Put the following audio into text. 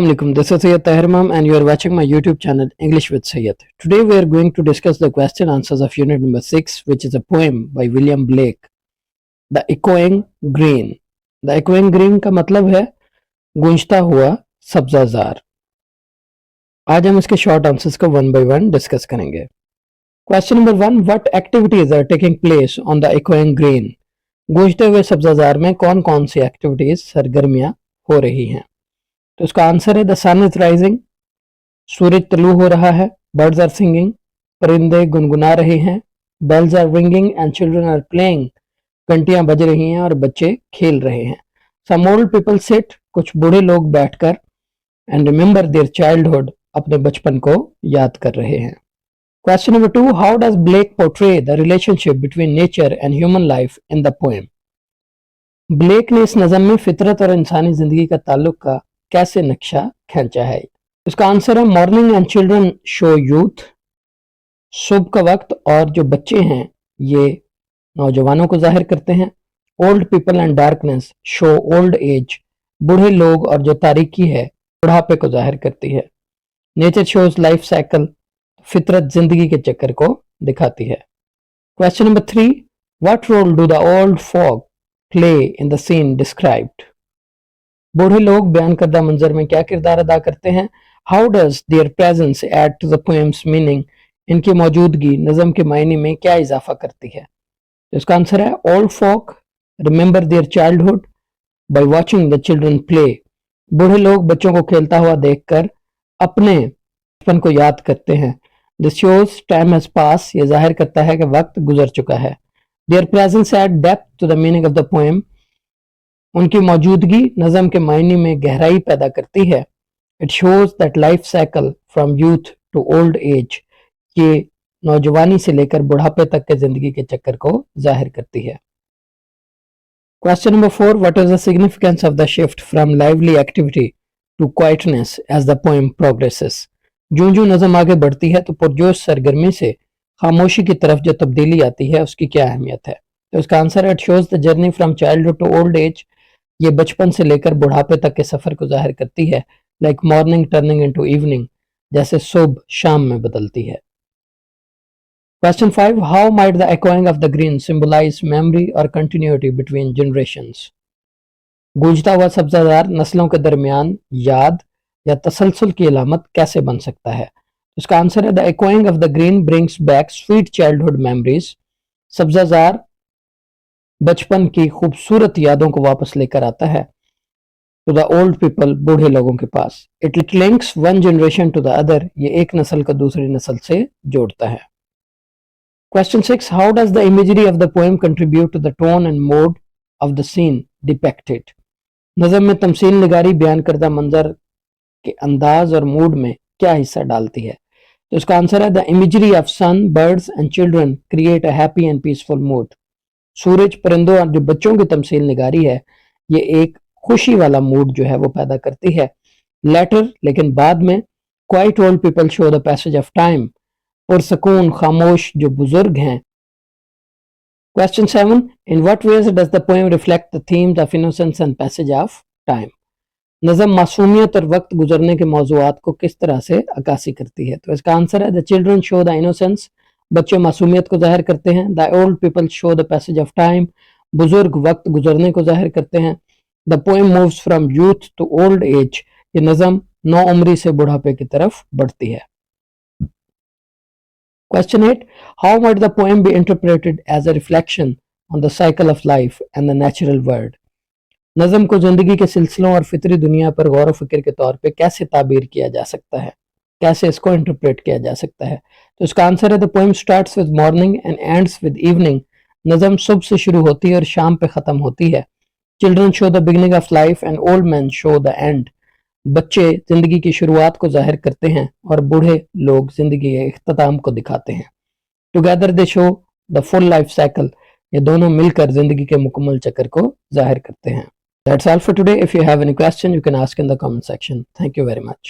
Assalamualaikum. This is Sayyid Tahir Imam and you are watching my YouTube channel English with Sayyid. Today we are going to discuss the question answers of unit number 6, which is a poem by William Blake, The Echoing Green. The Echoing Green का मतलब है गूंजता हुआ सब्जाजार। आज हम इसके short answers को one by one discuss करेंगे। Question number 1, what activities are taking place on the echoing green? गूंजते हुए सब्जाजार में कौन कौन सी एक्टिविटीज सरगर्मियां हो रही हैं? तो इसका आंसर है द सन इज राइजिंग, सूरज तलू हो रहा है, बर्ड्स आर सिंगिंग, परिंदे गुनगुना रहे हैं, bells are ringing and children are playing, घंटियां बज रही हैं और बच्चे खेल रहे हैं। सम ओल्ड पीपल सिट, कुछ बूढ़े लोग बैठकर, एंड रिमेंबर देयर चाइल्डहुड, अपने बचपन को याद कर रहे हैं। Question number 2, how does Blake portray the relationship between nature and human life in the poem? Blake ने इस नज़म में फितरत और इंसानी जिंदगी का ताल्लुक का कैसे नक्शा खींचा है? इसका आंसर है morning and children show youth, सुबह का वक्त और जो बच्चे हैं ये नौजवानों को जाहिर करते हैं। Old people and darkness show old age, बूढ़े लोग और जो तारीकी है बुढ़ापे को जाहिर करती है। नेचर शोज लाइफ साइकिल, फितरत जिंदगी के चक्कर को दिखाती है। Question number 3, what role do the old folk play in the scene described? बूढ़े लोग बयान करदा मंजर में क्या किरदार अदा करते हैं? How does their presence add to the poem's meaning? इनकी मौजूदगी नज़म के मायने में क्या इजाफा करती है? तो इसका आंसर है old folk remember their childhood by watching the children play. बूढ़े लोग बच्चों को खेलता हुआ देखकर अपने बचपन को याद करते हैं। This shows time has pass, ये जाहिर करता है कि वक्त गुजर चुका है। Their presence add depth to the meaning of the poem, उनकी मौजूदगी नज़म के मायने में गहराई पैदा करती है। It shows that life cycle from youth to old age, ये नौजवानी से लेकर बुढ़ापे तक के जिंदगी के चक्कर को जाहिर करती है। Question number 4, what is the significance of the shift from lively activity to quietness as the poem progresses? जो जो नज़म आगे बढ़ती है तो पुरजोश सरगर्मी से खामोशी की तरफ जो तब्दीली आती है उसकी क्या अहमियत है? तो इसका आंसर है it shows the journey from childhood to old age, ये बचपन से लेकर बुढ़ापे तक के सफर को जाहिर करती है। Like morning turning into evening, जैसे सुबह शाम में बदलती है। Question 5, how might the echoing of the green symbolize memory और कंटिन्यूटी बिटवीन जनरेशंस? गूंजता हुआ सब्जादार नस्लों के दरमियान याद या तसलसल की अलामत कैसे बन सकता है? इसका आंसर है the echoing of the green brings back sweet childhood memories, सब्जादार बचपन की खूबसूरत यादों को वापस लेकर आता है टू द ओल्ड पीपल, बूढ़े लोगों के पास। It links one generation to the other, ये एक नस्ल को दूसरी नस्ल से जोड़ता है। Question 6, how does the imagery of the poem contribute to the tone and mood of the scene depicted? नज़म में तमसील निगारी बयान करदा मंजर के अंदाज और मूड में क्या हिस्सा डालती है? तो इसका आंसर है the imagery of sun, birds and children create a happy and peaceful mood. सूरज, परिंदों और जो बच्चों की तमसील निगारी है ये एक खुशी वाला मूड जो है वो पैदा करती है। लेटर, लेकिन बाद में, quiet old people show the passage of time, और सुकून खामोश जो बुजुर्ग हैं। Question 7, in what ways does the poem reflect the themes of innocence and passage of time? नज़म मासूमियत और वक्त गुजरने के मौजूआत को किस तरह से अक्कासी करती है? तो इसका आंसर है the children show the innocence, बच्चे मासूमियत को जाहिर करते हैं। The old people show the passage of time, बुजुर्ग वक्त गुजरने को जाहिर करते हैं। The poem moves from youth to old age, ये नज़म नौ उम्री से बुढ़ापे की तरफ बढ़ती है। Question 8, how might the poem be interpreted as a reflection on the cycle of life and the natural world? नज़म को जिंदगी के सिलसिलों और फितरी दुनिया पर गौर व फिक्र के तौर पे कैसे ताबीर किया जा सकता है, कैसे इसको इंटरप्रेट किया जा सकता है? तो इसका आंसर है the poem starts with morning and ends with evening, नज़म सुबह से शुरू होती है और शाम पे ख़त्म होती है। Children show the beginning of life and old man show the end, बच्चे जिंदगी की शुरुआत को जाहिर करते हैं और बूढ़े लोग जिंदगी के इख्तिताम को दिखाते हैं। Together they show the full life cycle, ये दोनों मिलकर जिंदगी के मुकम्मल चक्कर को जाहिर करते हैं। That's all for today. If you have any question, you can ask in the comment section. Thank you very much.